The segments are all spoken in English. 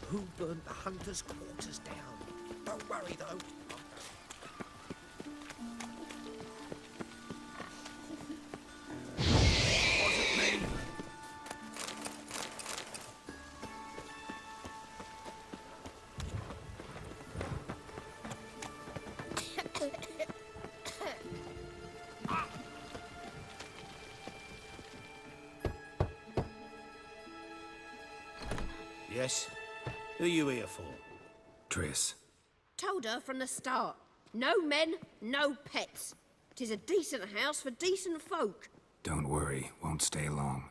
Who burnt the hunters' quarters down? Don't worry, though. Wasn't me. Yes? Who are you here for? Triss. Told her from the start. No men, no pets. 'Tis a decent house for decent folk. Don't worry, won't stay long.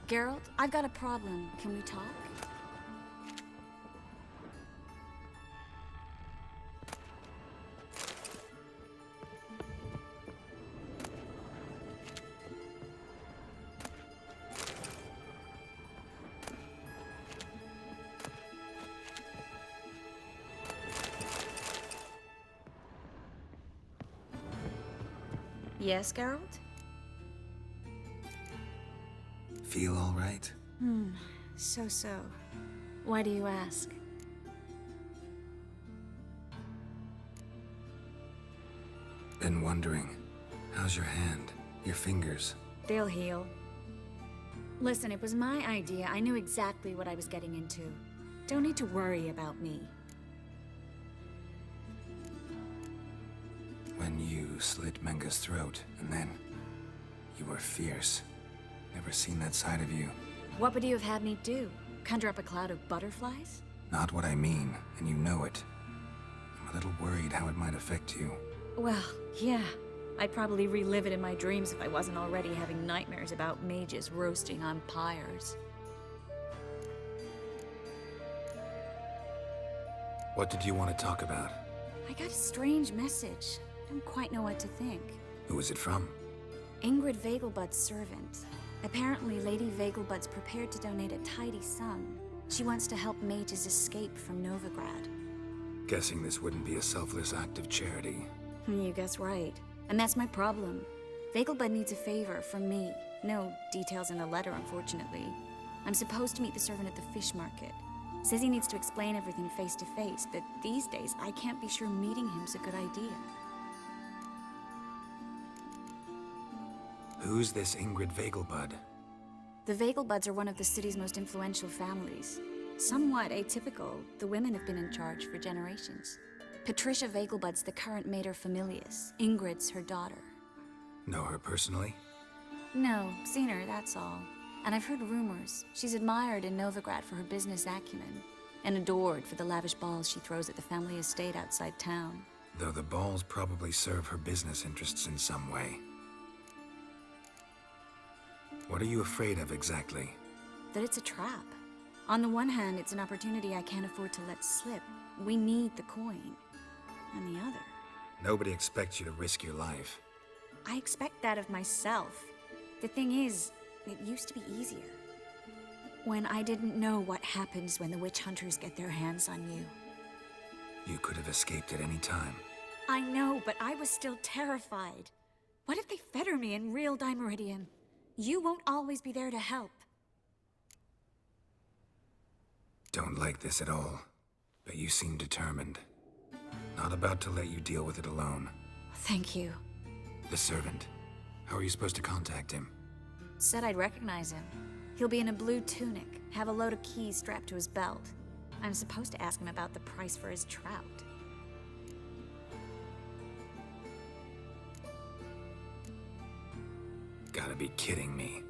Geralt, I've got a problem. Can we talk? Yes, Geralt? Feel all right? So. Why do you ask? Been wondering. How's your hand? Your fingers? They'll heal. Listen, it was my idea. I knew exactly what I was getting into. Don't need to worry about me. When you slit Menga's throat, and then... you were fierce. Never seen that side of you. What would you have had me do? Conjure up a cloud of butterflies? Not what I mean, and you know it. I'm a little worried how it might affect you. Well, yeah. I'd probably relive it in my dreams if I wasn't already having nightmares about mages roasting on pyres. What did you want to talk about? I got a strange message. Don't quite know what to think. Who was it from? Ingrid Vegelbud's servant. Apparently, Lady Vegelbud's prepared to donate a tidy sum. She wants to help mages escape from Novigrad. Guessing this wouldn't be a selfless act of charity. You guess right. And that's my problem. Vegelbud needs a favor from me. No details in the letter, unfortunately. I'm supposed to meet the servant at the fish market. Says he needs to explain everything face to face, but these days I can't be sure meeting him's a good idea. Who's this Ingrid Vegelbud? The Vegelbuds are one of the city's most influential families. Somewhat atypical, the women have been in charge for generations. Patricia Vegelbud's the current mater familias. Ingrid's her daughter. Know her personally? No, seen her, that's all. And I've heard rumors. She's admired in Novigrad for her business acumen, and adored for the lavish balls she throws at the family estate outside town. Though the balls probably serve her business interests in some way. What are you afraid of exactly? That it's a trap. On the one hand, it's an opportunity I can't afford to let slip. We need the coin. On the other... Nobody expects you to risk your life. I expect that of myself. The thing is, it used to be easier. When I didn't know what happens when the witch hunters get their hands on you. You could have escaped at any time. I know, but I was still terrified. What if they fetter me in real Dimeridium? You won't always be there to help. Don't like this at all, but you seem determined. Not about to let you deal with it alone. Thank you. The servant. How are you supposed to contact him? Said I'd recognize him. He'll be in a blue tunic, have a load of keys strapped to his belt. I'm supposed to ask him about the price for his trout. Gotta be kidding me.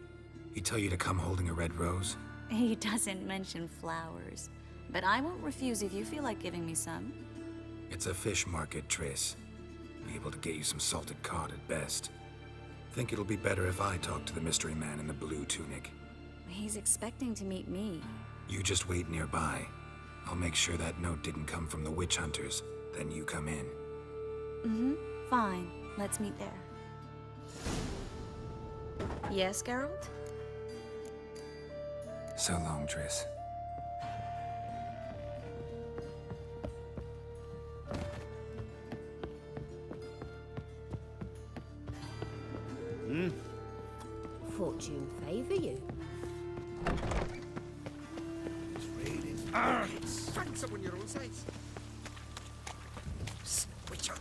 He tell you to come holding a red rose? He doesn't mention flowers. but I won't refuse if you feel like giving me some. It's a fish market, Triss. Be able to get you some salted cod at best. Think it'll be better if I talk to the mystery man in the blue tunic. He's expecting to meet me. You just wait nearby. I'll make sure that note didn't come from the witch hunters. Then you come in. Fine. Let's meet there. Yes, Geralt? So long, Triss. Fortune favour you. It's reading. Find someone your own size. Witcher.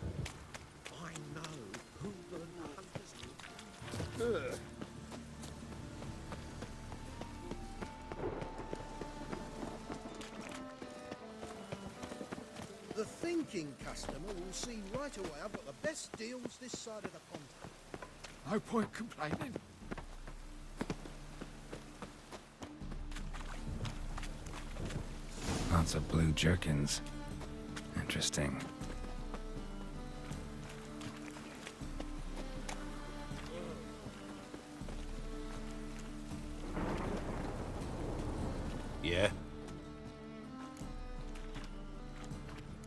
I know who the hunters are. The thinking customer will see right away I've got the best deals this side of the pond. No point complaining. Lots of blue jerkins. Interesting. Yeah?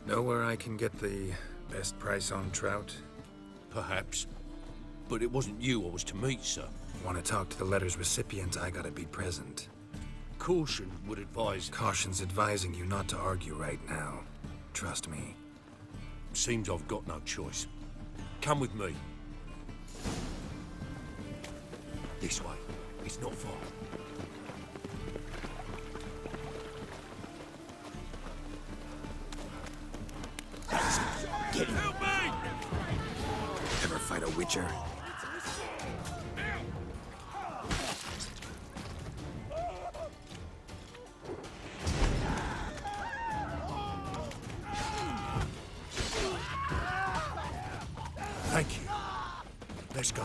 Know where I can get the best price on trout? Perhaps. But it wasn't you I was to meet, sir. Want to talk to the letter's recipient, I gotta be present. Caution would advise... Caution's advising you not to argue right now. Trust me. Seems I've got no choice. Come with me. This way. It's not far. Get him. Help me! Ever fight a witcher? Thank you. Let's go.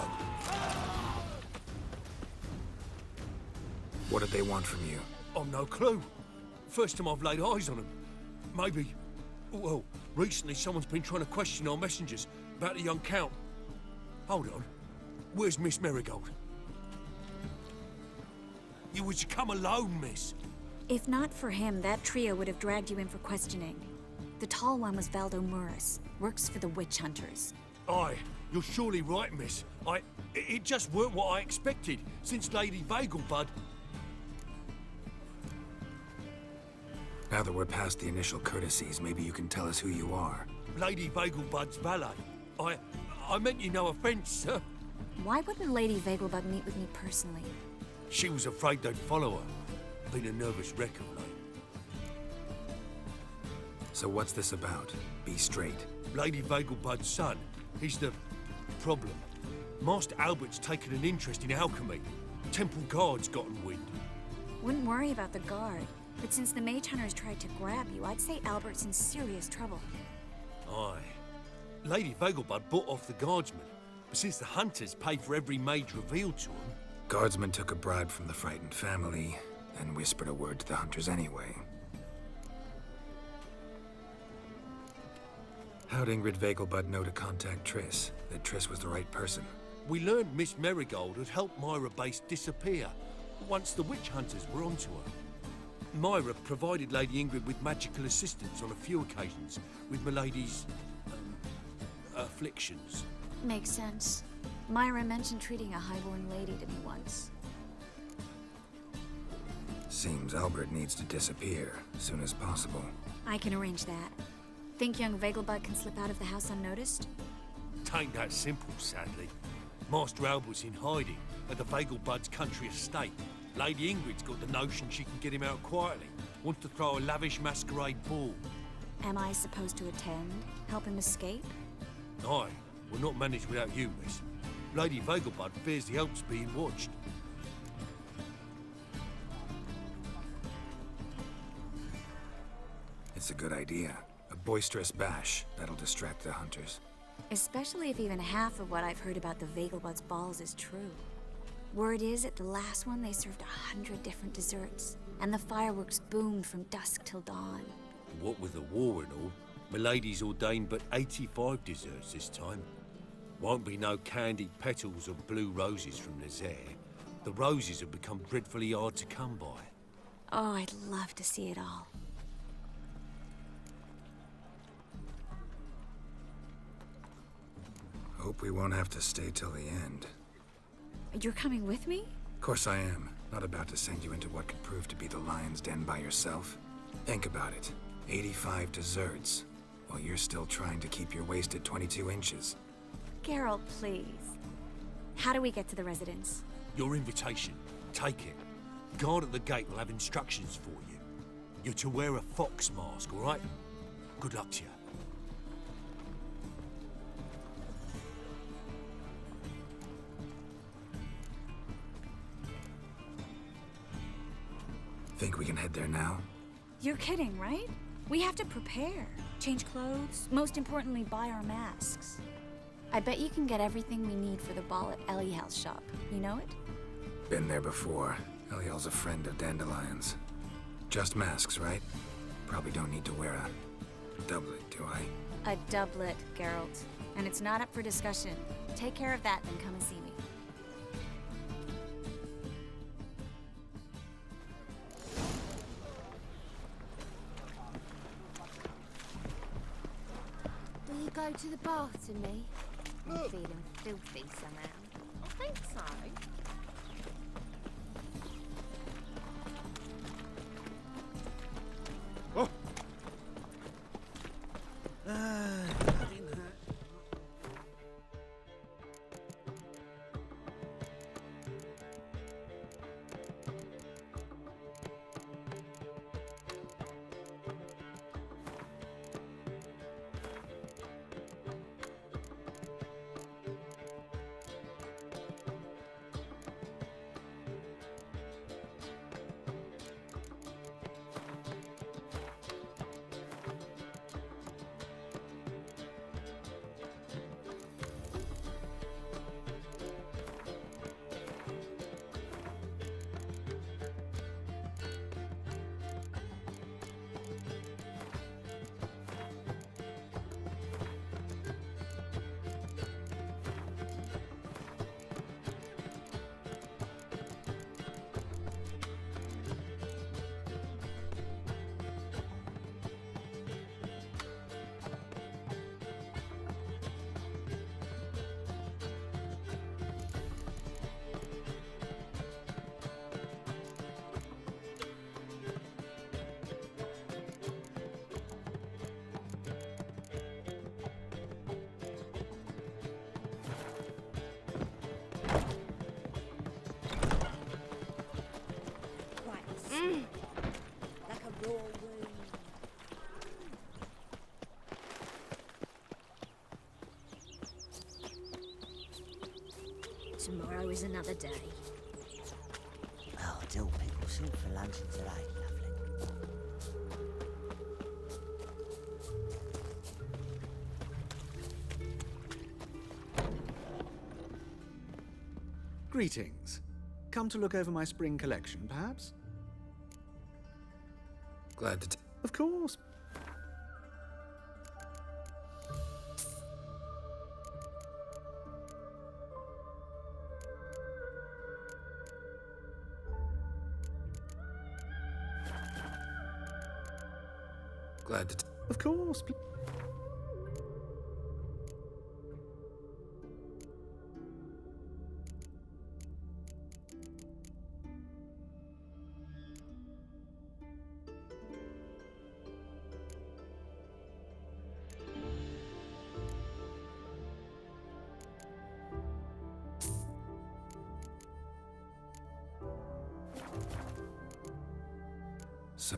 What did they want from you? I've no clue. First time I've laid eyes on them. Maybe... Well, recently someone's been trying to question our messengers about the young Count. Hold on. Where's Miss Merigold? You was to come alone, miss. If not for him, that trio would have dragged you in for questioning. The tall one was Valdo Muris, works for the witch hunters. Aye, you're surely right, miss. It just weren't what I expected, since Lady Vegelbud... Now that we're past the initial courtesies, maybe you can tell us who you are. Lady Vegelbud's valet. I meant you no offence, sir. Why wouldn't Lady Vegelbud meet with me personally? She was afraid they'd follow her. Been a nervous wreck of late. So what's this about? Be straight. Lady Vegelbud's son, he's the problem. Master Albert's taken an interest in alchemy. Temple guards gotten wind. Wouldn't worry about the guard, but since the mage hunters tried to grab you, I'd say Albert's in serious trouble. Aye. Lady Vegelbud bought off the guardsmen, but since the hunters pay for every mage revealed to them... Guardsmen took a bribe from the frightened family, and whispered a word to the hunters anyway. How'd Ingrid Vegelbud know to contact Triss? That Triss was the right person? We learned Miss Merigold had helped Myra Base disappear once the witch hunters were onto her. Myra provided Lady Ingrid with magical assistance on a few occasions with Milady's... afflictions. Makes sense. Myra mentioned treating a highborn lady to me once. Seems Albert needs to disappear as soon as possible. I can arrange that. Think young Vegelbud can slip out of the house unnoticed? Tain't that simple, sadly. Master Albert's in hiding at the Vegelbud's country estate. Lady Ingrid's got the notion she can get him out quietly. Wants to throw a lavish masquerade ball. Am I supposed to attend? Help him escape? Aye, we'll not manage without you, miss. Lady Vegelbud fears the help's being watched. It's a good idea. A boisterous bash that'll distract the hunters. Especially if even half of what I've heard about the Vegelbud's balls is true. Word is, at the last one, they served 100 different desserts. and the fireworks boomed from dusk till dawn. What with the war and all, Milady's ordained but 85 desserts this time. Won't be no candied petals or blue roses from Nazaire. The roses have become dreadfully hard to come by. Oh, I'd love to see it all. Hope we won't have to stay till the end. You're coming with me? Of course I am. Not about to send you into what could prove to be the lion's den by yourself. Think about it. 85 desserts, while you're still trying to keep your waist at 22 inches. Geralt, please. How do we get to the residence? Your invitation. Take it. Guard at the gate will have instructions for you. You're to wear a fox mask, all right? Good luck to you. Think we can head there now? You're kidding, right? We have to prepare. Change clothes. Most importantly, buy our masks. I bet you can get everything we need for the ball at Eliel's shop. You know it? Been there before. Eliel's a friend of Dandelion's. Just masks, right? Probably don't need to wear a doublet, do I? A doublet, Geralt. And it's not up for discussion. Take care of that, then come and see me. Will you go to the bath to me? I'm feeling filthy somehow. I think so. Bloody hat. Like a raw wound. Tomorrow is another day. Oh, dill pickle soup for luncheon today. Lovely. Greetings. Come to look over my spring collection, perhaps? Glad to Of course. Glad to Of course. So,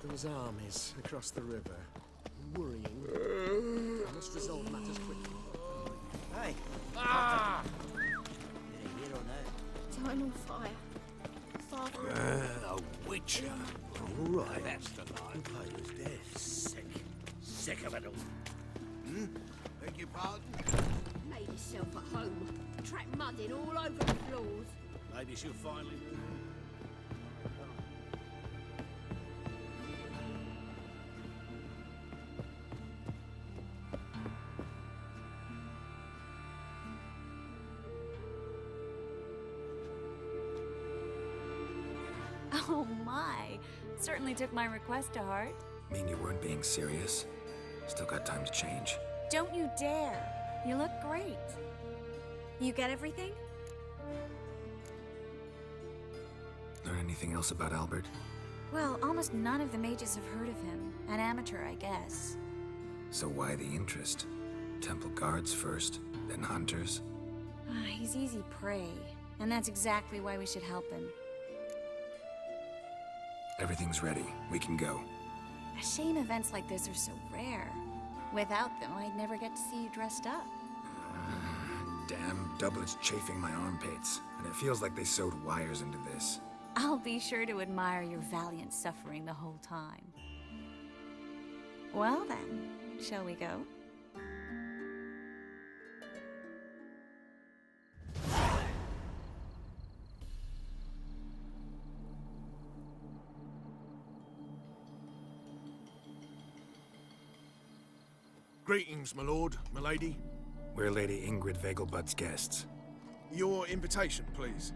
Those armies across the river. Worrying. I must resolve matters quickly. Hey! Ah! Did he hear or no? Time on fire. Far from A witcher. All right. That's the line. Who was dead? Sick. Sick of it all. Beg your pardon? made yourself at home. Track mud in all over the floors. Maybe she'll finally move in. Oh my. Certainly took my request to heart. Mean you weren't being serious? Still got time to change. Don't you dare. You look great. You get everything? Learn anything else about Albert? Well, almost none of the mages have heard of him. An amateur, I guess. So why the interest? Temple guards first, then hunters? He's easy prey, and that's exactly why we should help him. Everything's ready. We can go. A shame events like this are so rare. Without them, I'd never get to see you dressed up. Damn doublets chafing my armpits, and it feels like they sewed wires into this. I'll be sure to admire your valiant suffering the whole time. Well then, shall we go? Greetings, my lord, my lady. We're Lady Ingrid Vegelbud's guests. Your invitation, please.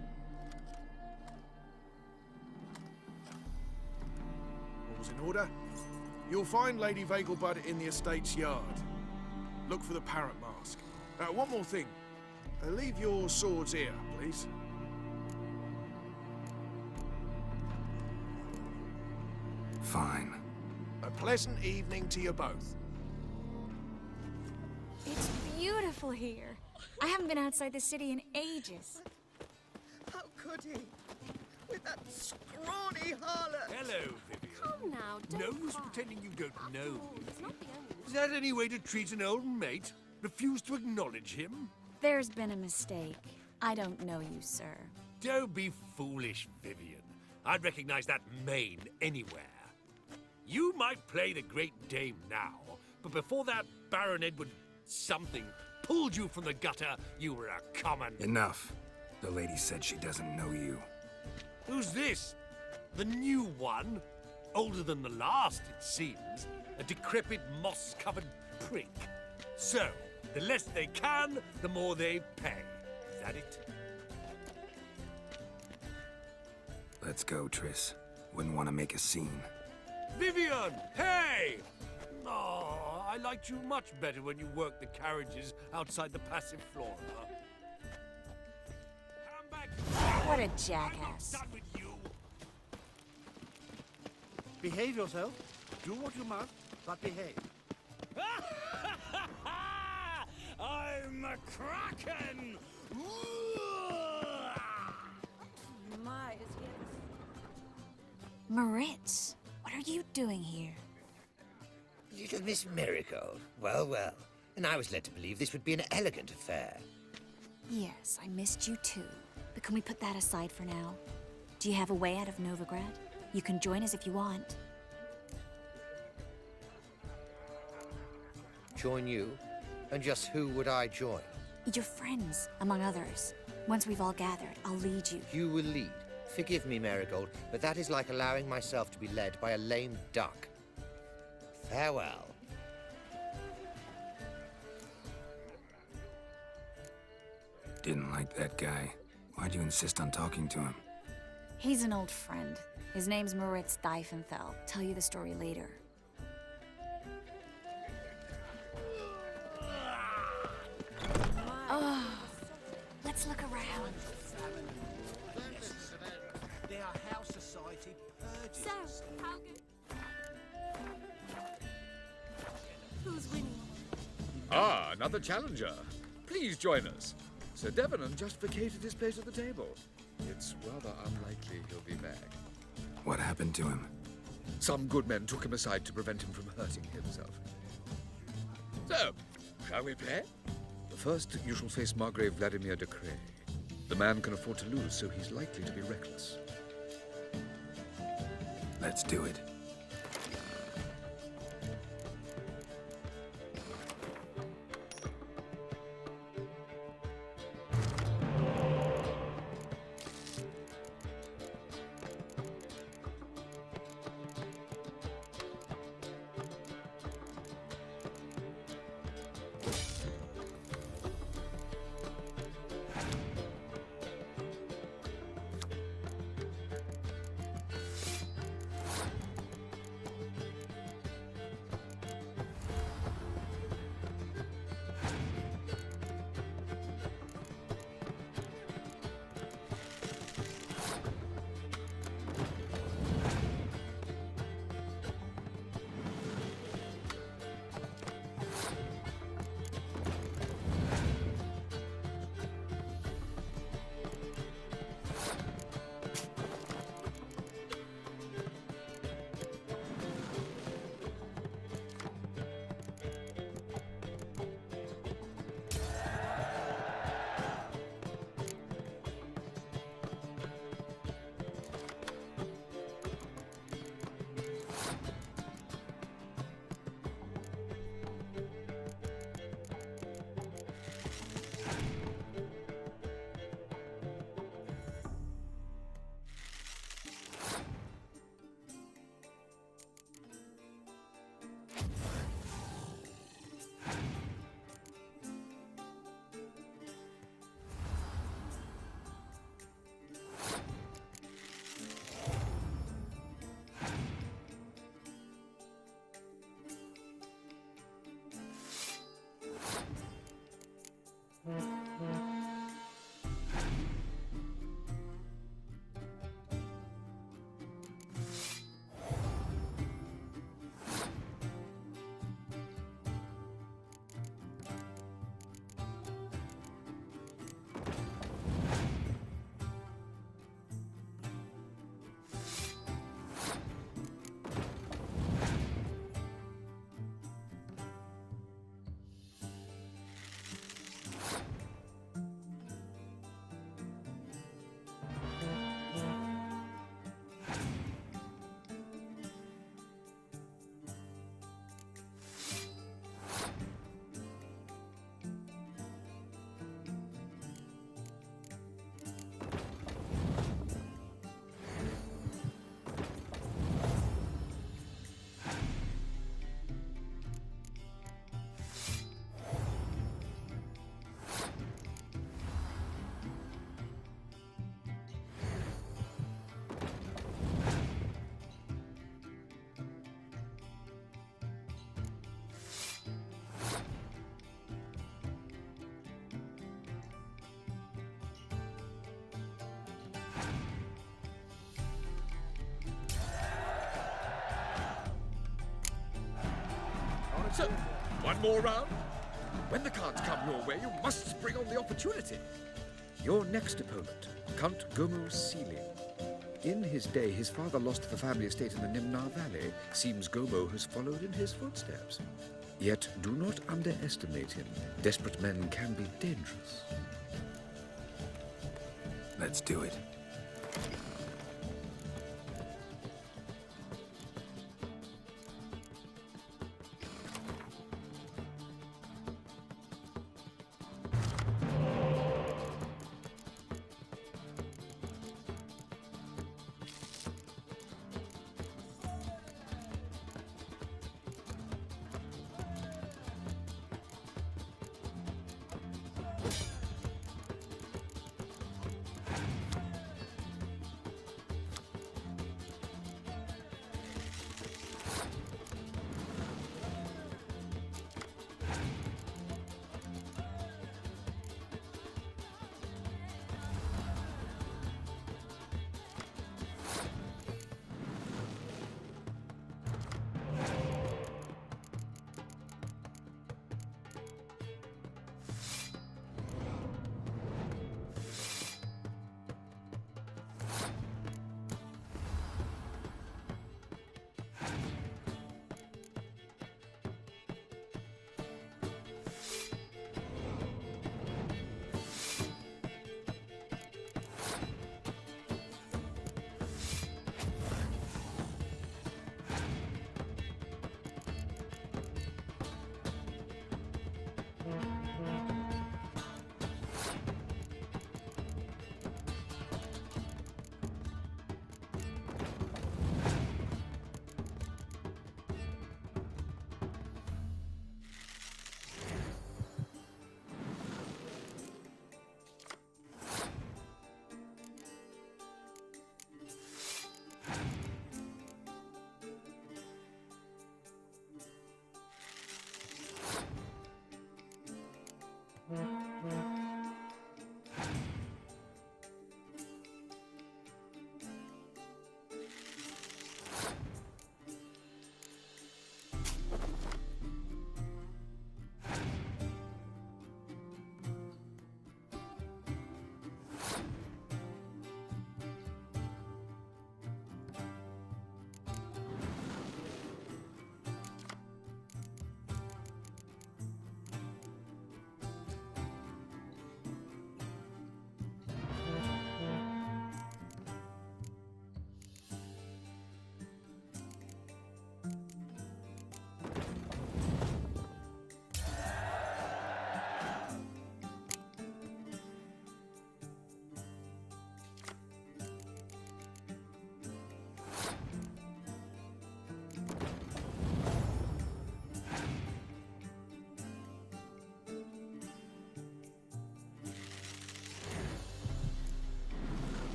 All's in order. You'll find Lady Vegelbud in the estate's yard. Look for the parrot mask. One more thing. Leave your swords here, please. Fine. A pleasant evening to you both. It's beautiful here. I haven't been outside the city in ages. How could he? With that scrawny harlot! Hello, Vivian. Come now, No don't use cry. pretending you don't know me. It's not the only Is that any way to treat an old mate? Refuse to acknowledge him? There's been a mistake. I don't know you, sir. Don't be foolish, Vivian. I'd recognize that mane anywhere. You might play the great dame now, but before that Baron Edward something pulled you from the gutter, you were a common... Enough. The lady said she doesn't know you. Who's this? The new one? Older than the last, it seems. A decrepit, moss-covered prick. So, the less they can, the more they pay. Is that it? Let's go, Triss. Wouldn't want to make a scene. Vivian! Hey! Oh, I liked you much better when you worked the carriages outside the passive flora. Come back! What a I'm not jackass. done with you! Behave yourself. Do what you must, but behave. I'm a kraken! My, is he Moritz, what are you doing here? Little Miss Merigold. Well, well. And I was led to believe this would be an elegant affair. Yes, I missed you too. But can we put that aside for now? Do you have a way out of Novigrad? You can join us if you want. Join you? And just who would I join? Your friends, among others. Once we've all gathered, I'll lead you. You will lead. Forgive me, Merigold, but that is like allowing myself to be led by a lame duck. Farewell. Didn't like that guy. Why'd you insist on talking to him? He's an old friend. His name's Moritz Diefenfeld. Tell you the story later. Oh, let's look around. They are house society purges. So, how good? Who's winning? Ah, another challenger. Please join us. Sir Devenant just vacated his place at the table. It's rather unlikely he'll be back. What happened to him? Some good men took him aside to prevent him from hurting himself. So, shall we play? First, you shall face Margrave Vladimir de Cray. The man can afford to lose, so he's likely to be reckless. Let's do it. So, one more round. When the cards come your way, you must spring on the opportunity. Your next opponent, Count Gomo Sealy. In his day, his father lost the family estate in the Nimnar Valley. Seems Gomo has followed in his footsteps. Yet, do not underestimate him. Desperate men can be dangerous. Let's do it.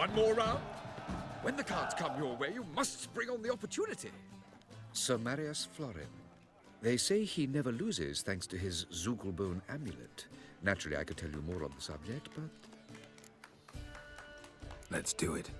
One more round? When the cards come your way, you must spring on the opportunity. Sir Marius Florin. They say he never loses thanks to his Zugelbone amulet. Naturally, I could tell you more on the subject, but... Let's do it.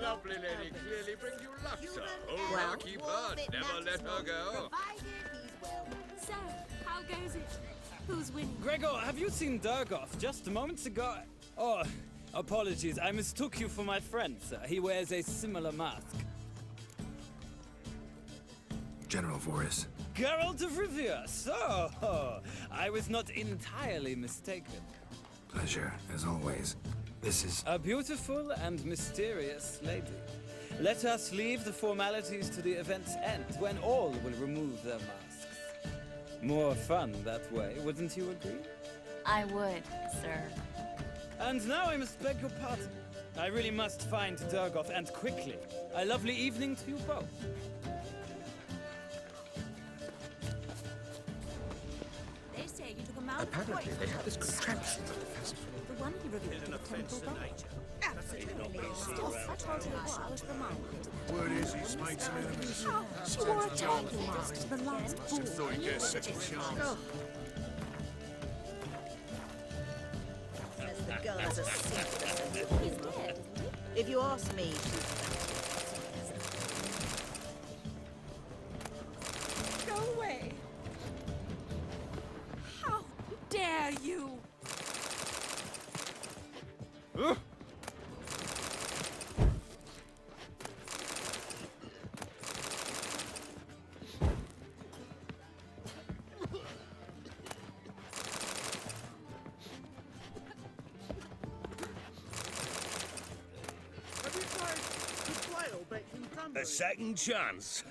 Lovely lady clearly brings you luck, sir. Hold her, keep her, never let her go. So, how goes it? Who's winning? Gregor, have you seen Durgoff just moments ago? Oh, apologies, I mistook you for my friend, sir. He wears a similar mask. General Voris. Geralt of Rivia, so I was not entirely mistaken. Pleasure, as always. This is... a beautiful and mysterious lady. Let us leave the formalities to the event's end, when all will remove their masks. More fun that way, wouldn't you agree? I would, sir. And now I must beg your pardon. I really must find Durgoff, and quickly. A lovely evening to you both. They say you took a mountain. Apparently, they have this contraption at the festival. The one he revealed to the temple god. Absolutely. Still, I told you what I was reminded. Word is he's made some enemies. She wore a turkey mask to the last ball. Thought he'd get a second chance. The girl has a secret. He's dead. If you ask me, Go away. dare you! A second chance?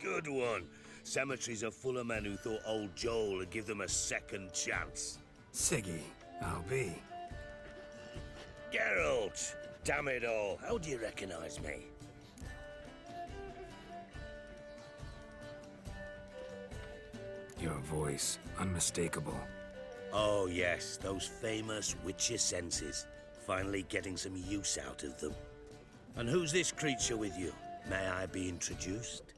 Good one. Cemeteries are full of men who thought old Joel would give them a second chance. Siggy, I'll be. Geralt! Damn it all, how do you recognize me? Your voice, unmistakable. Oh yes, those famous witcher senses. Finally getting some use out of them. And who's this creature with you? May I be introduced?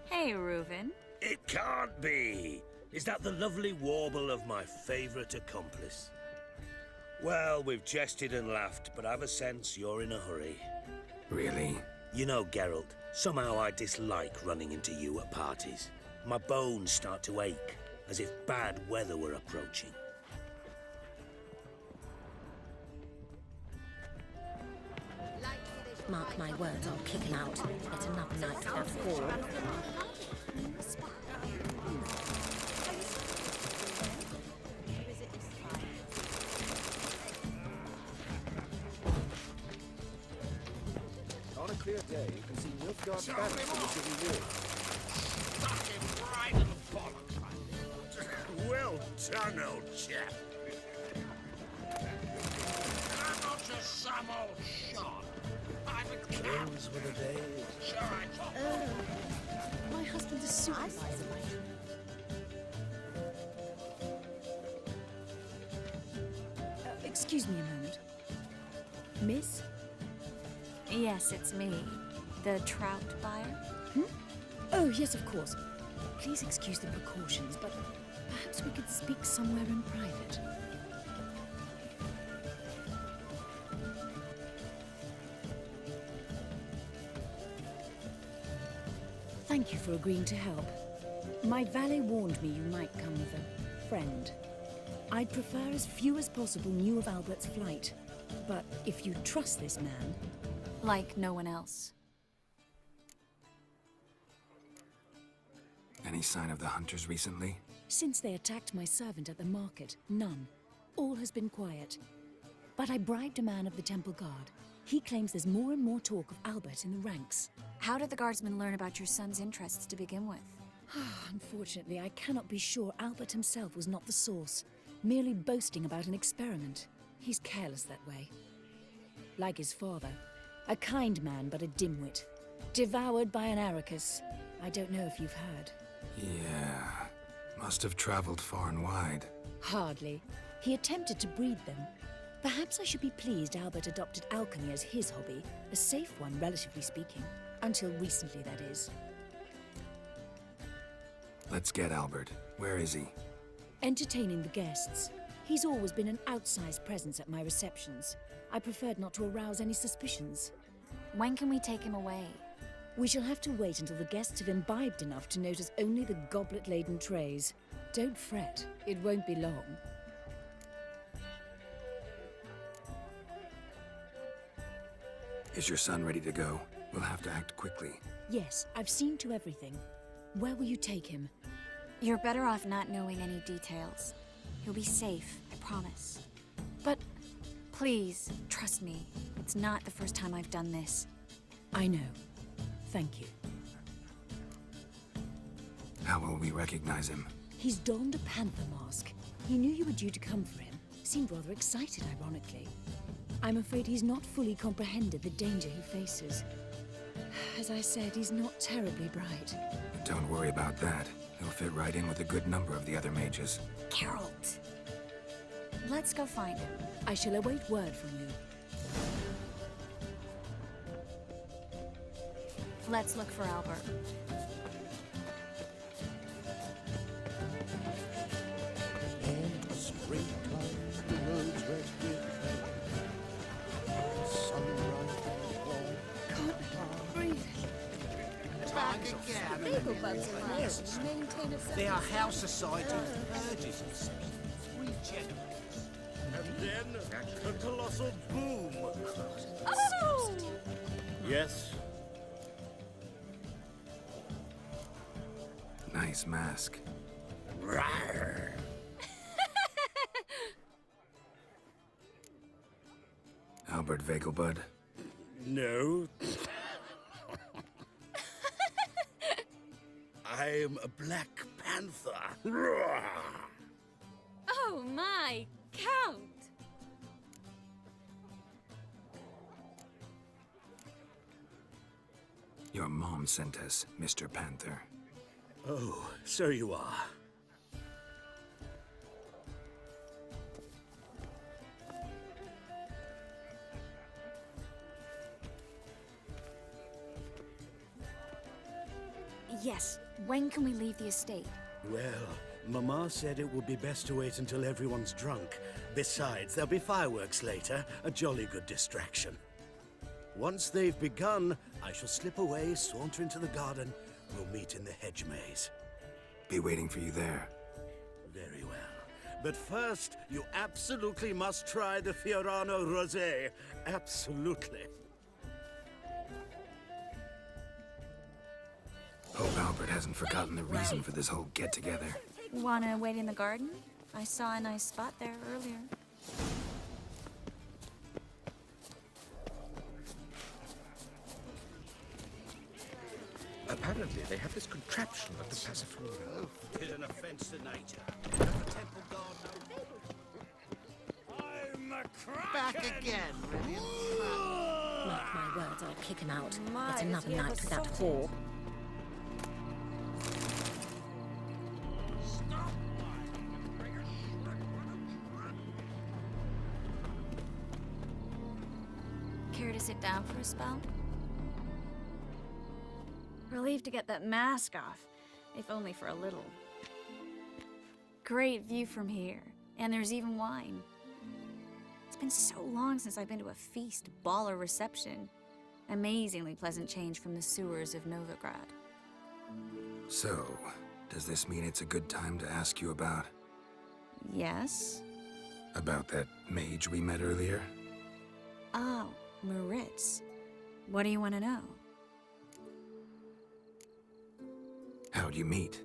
Hey, Reuven. It can't be! Is that the lovely warble of my favourite accomplice? Well, we've jested and laughed, but I've a sense you're in a hurry. Really? You know, Geralt, somehow I dislike running into you at parties. My bones start to ache, as if bad weather were approaching. Mark my words, I'll kick him out. It's another night without fall. On a clear day, you can see Nilfgaard's banners from the city wall. Stuck him right in the bollocks. Well done, old chap. I'm not just some old shot. I'm a cat. Those were the days. Sure, My husband's a supervisor. Excuse me a moment. Miss? Yes, it's me. The trout buyer? Oh, yes, of course. Please excuse the precautions, but perhaps we could speak somewhere in private. Thank you for agreeing to help. My valet warned me you might come with a friend. I'd prefer as few as possible knew of Albert's flight. But if you trust this man... Like no one else. Any sign of the hunters recently? Since they attacked my servant at the market, none. All has been quiet. But I bribed a man of the Temple Guard. He claims there's more and more talk of Albert in the ranks. How did the guardsmen learn about your son's interests to begin with? Unfortunately, I cannot be sure Albert himself was not the source, merely boasting about an experiment. He's careless that way. Like his father, a kind man but a dimwit. Devoured by an Arrakis. I don't know if you've heard. Yeah, must have traveled far and wide. Hardly. He attempted to breed them. Perhaps I should be pleased Albert adopted alchemy as his hobby, a safe one, relatively speaking. Until recently, that is. Let's get Albert. Where is he? Entertaining the guests. He's always been an outsized presence at my receptions. I preferred not to arouse any suspicions. When can we take him away? We shall have to wait until the guests have imbibed enough to notice only the goblet-laden trays. Don't fret, it won't be long. Is your son ready to go? We'll have to act quickly. Yes, I've seen to everything. Where will you take him? You're better off not knowing any details. He'll be safe, I promise. But... Please, trust me. It's not the first time I've done this. I know. Thank you. How will we recognize him? He's donned a panther mask. He knew you were due to come for him. Seemed rather excited, ironically. I'm afraid he's not fully comprehended the danger he faces. As I said, he's not terribly bright. Don't worry about that. He'll fit right in with a good number of the other mages. Geralt! Let's go find him. I shall await word from you. Let's look for Albert. In the springtime, the roads were Beagle bugs in here maintain a They are how society purges itself. A colossal boom. Oh! Yes? Nice mask. Rawr. Albert Vegelbud. No. I am a Black Panther. Rawr. Oh my, Count! Your mom sent us, Mr. Panther. Oh, so you are. Yes, when can we leave the estate? Well, Mama said it would be best to wait until everyone's drunk. Besides, there'll be fireworks later, a jolly good distraction. Once they've begun, I shall slip away, saunter into the garden. We'll meet in the hedge maze. Be waiting for you there. Very well. But first, you absolutely must try the Fiorano Rosé. Absolutely. Hope Albert hasn't forgotten the reason for this whole get-together. Wanna wait in the garden? I saw a nice spot there earlier. Apparently, they have this contraption at the Passiflora. Tis an offense to nature. Does the temple guard know? I'm a Kraken! Back again, brilliant. Mark my words, I'll kick him out. My, It's another is he night ever with that salty? whore. Care to sit down for a spell? Relieved to get that mask off, if only for a little. Great view from here, and there's even wine. It's been so long since I've been to a feast, ball, or reception. Amazingly pleasant change from the sewers of Novigrad. So, does this mean it's a good time to ask you about... Yes? about that mage we met earlier? Oh, Maritz. What do you want to know? How'd you meet?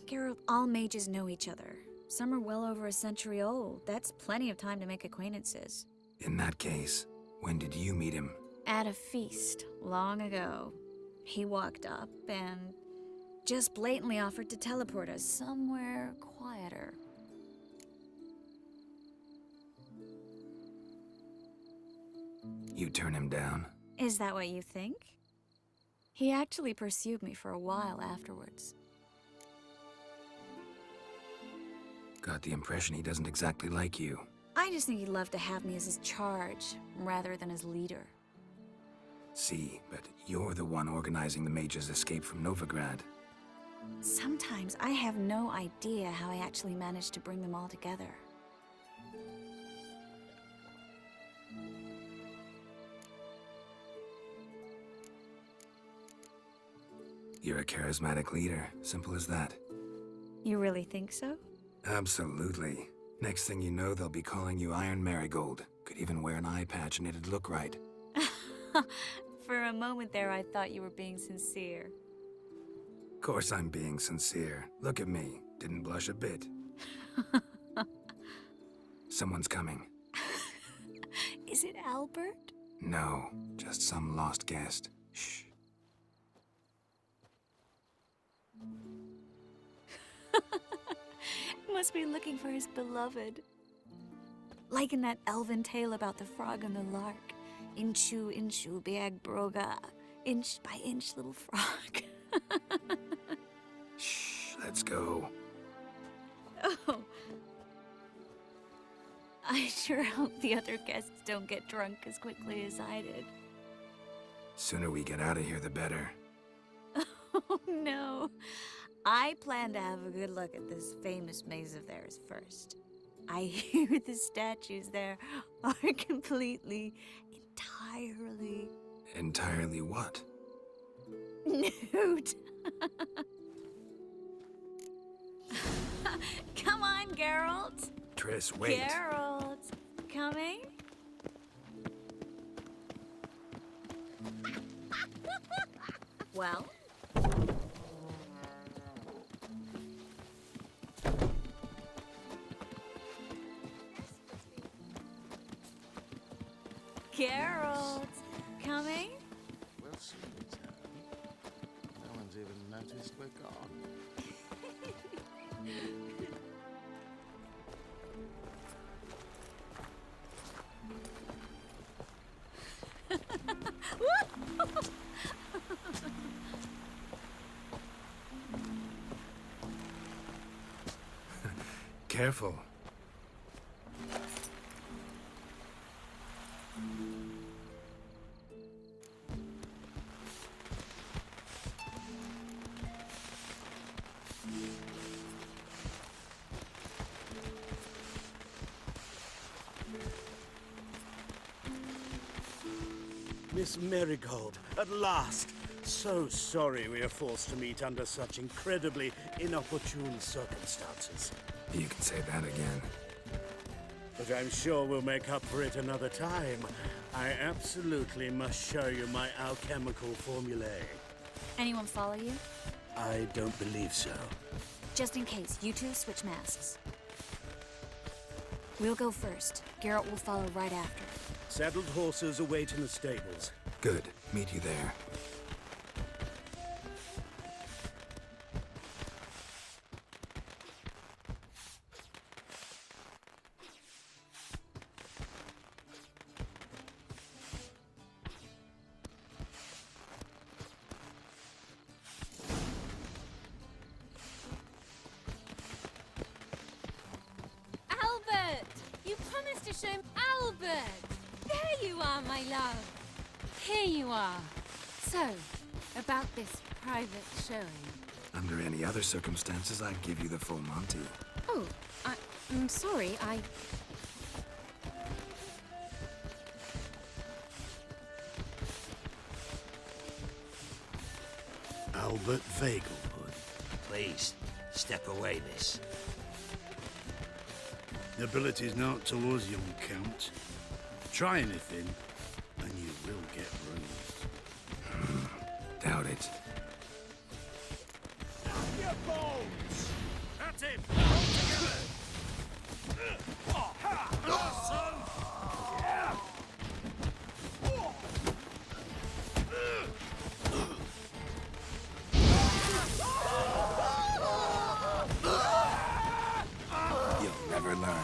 Geralt, all mages know each other. Some are well over a century old. That's plenty of time to make acquaintances. In that case, when did you meet him? At a feast, long ago. He walked up and just blatantly offered to teleport us somewhere quieter. You turn him down? Is that what you think? He actually pursued me for a while afterwards. Got the impression he doesn't exactly like you. I just think he'd love to have me as his charge, rather than his leader. See, but you're the one organizing the mage's escape from Novigrad. Sometimes I have no idea how I actually managed to bring them all together. You're a charismatic leader, simple as that. You really think so? Absolutely. Next thing you know, they'll be calling you Iron Merigold. Could even wear an eye patch and it'd look right. For a moment there, I thought you were being sincere. Of course I'm being sincere. Look at me. Didn't blush a bit. Someone's coming. Is it Albert? No, just some lost guest. Shh. Must be looking for his beloved. Like in that elven tale about the frog and the lark. Inchu, inchu, biag broga. Inch by inch, little frog. Shh, let's go. Oh. I sure hope the other guests don't get drunk as quickly as I did. Sooner we get out of here, the better. Oh, no. I plan to have a good look at this famous maze of theirs first. I hear the statues there are completely, entirely... Entirely what? nude. Come on, Geralt. Triss, wait. Geralt, coming? Well? Geralt, coming? Well, sweet. No one's even noticed we're gone. Careful. Miss Merigold, at last! So sorry we are forced to meet under such incredibly inopportune circumstances. You can say that again. But I'm sure we'll make up for it another time. I absolutely must show you my alchemical formulae. Anyone follow you? I don't believe so. Just in case, you two switch masks. We'll go first. Geralt will follow right after. Saddled horses await in the stables. Good. Meet you there. Albert! You promised to show him Albert! There you are, my love. Here you are. So, about this private showing. Under any other circumstances, I'd give you the full Monty. Oh, I'm sorry, Albert Vegelwood. Please, step away, miss. Nobility's not towards young Count. Try anything, and you will get bruised. Doubt it. Your bones! That's it! Hold together! Son! Yeah! You'll never learn.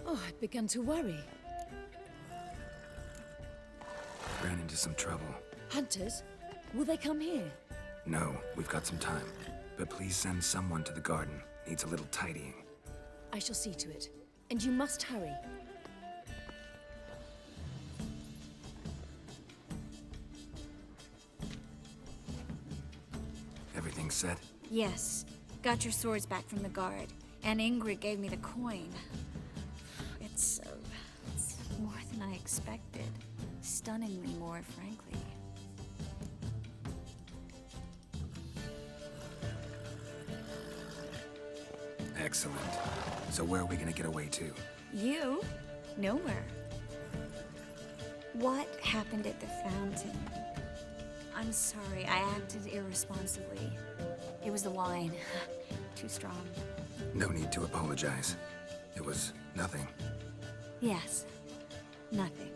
Oh, I'd begun to worry. Ran into some trouble. Hunters? Will they come here? No, we've got some time. But please send someone to the garden. Needs a little tidying. I shall see to it. And you must hurry. Everything set? Yes. Got your swords back from the guard. And Ingrid gave me the coin. It's more than I expected. Stunningly more, frankly. Excellent. So where are we gonna get away to? You? Nowhere. What happened at the fountain? I'm sorry, I acted irresponsibly. It was the wine. Too strong. No need to apologize. It was nothing. Yes. Nothing.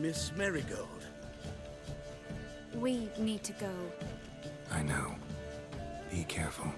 Miss Merigold. We need to go. I know. Be careful.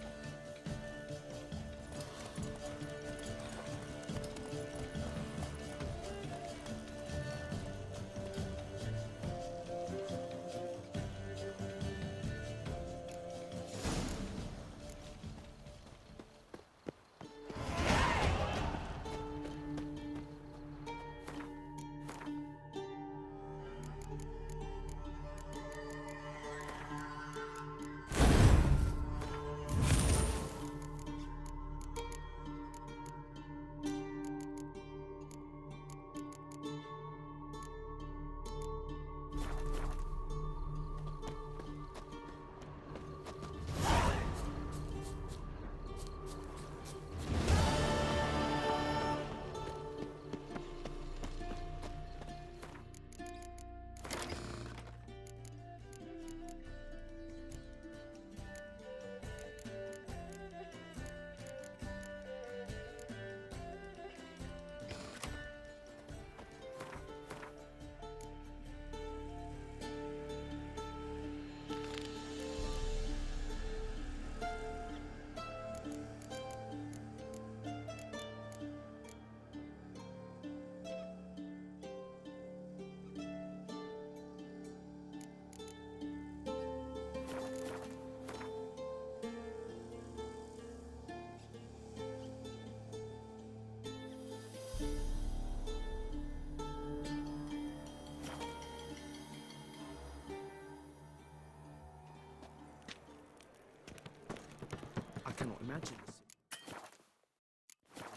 I cannot imagine this.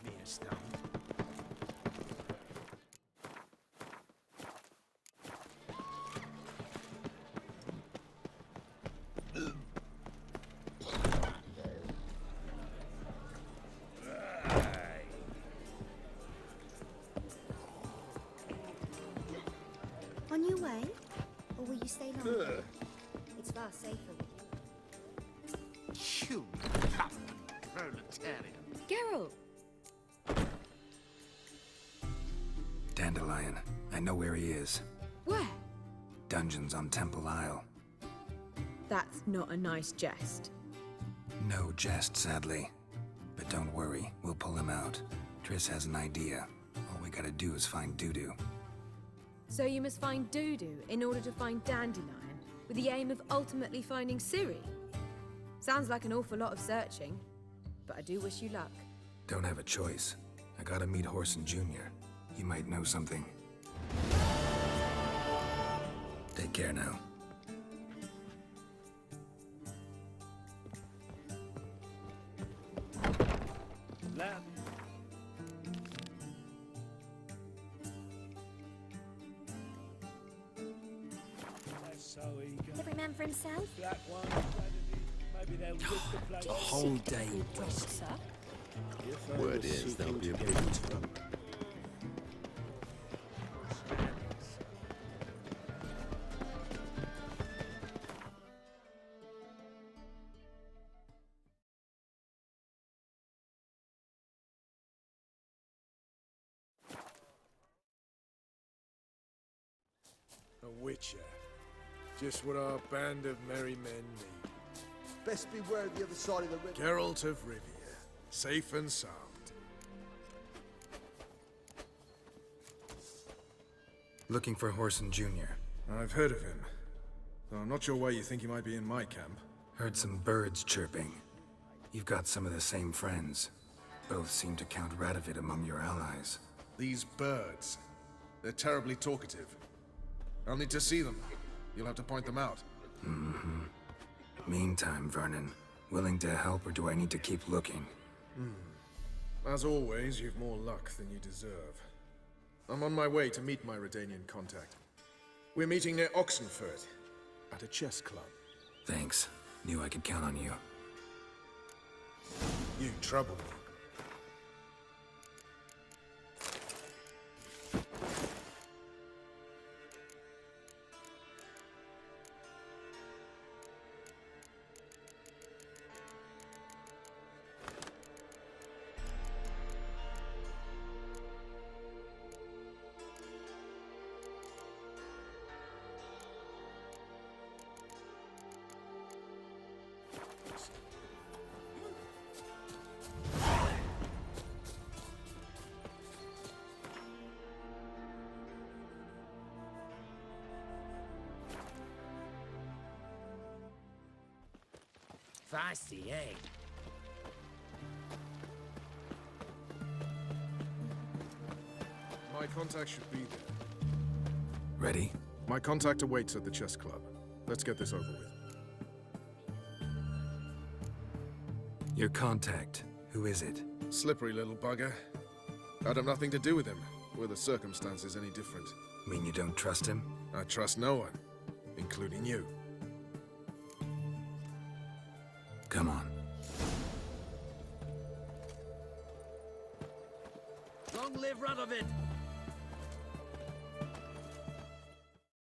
Mere stone. On your way? Or will you stay longer? It's far safer. You proletarian. Geralt! Dandelion. I know where he is. Where? Dungeons on Temple Isle. That's not a nice jest. No jest, sadly. But don't worry, we'll pull him out. Triss has an idea. All we gotta do is find Dudu. So you must find Dudu in order to find Dandelion, with the aim of ultimately finding Ciri? Sounds like an awful lot of searching, but I do wish you luck. Don't have a choice. I gotta meet Horson Jr. He might know something. Take care now. Lab. Every man for himself? Black one, maybe they'll rip the place. The whole day Sir? Word is there'll be a big trouble. A witcher. Just what our band of merry men need. Best beware the other side of the river. Geralt of Rivia, safe and sound. Looking for Horson Jr. I've heard of him, though I'm not sure why you think he might be in my camp. Heard some birds chirping. You've got some of the same friends. Both seem to count Radovid among your allies. These birds, they're terribly talkative. I'll need to see them. You'll have to point them out. Mm-hmm. Meantime, Vernon, willing to help or do I need to keep looking? As always, you've more luck than you deserve. I'm on my way to meet my Redanian contact. We're meeting near Oxenford, at a chess club. Thanks. Knew I could count on you. You trouble me. Feisty, eh? My contact should be there. Ready? My contact awaits at the chess club. Let's get this over with. Your contact. Who is it? Slippery little bugger. I'd have nothing to do with him, were the circumstances any different. Mean you don't trust him? I trust no one, including you. Come on. Long live Radovid!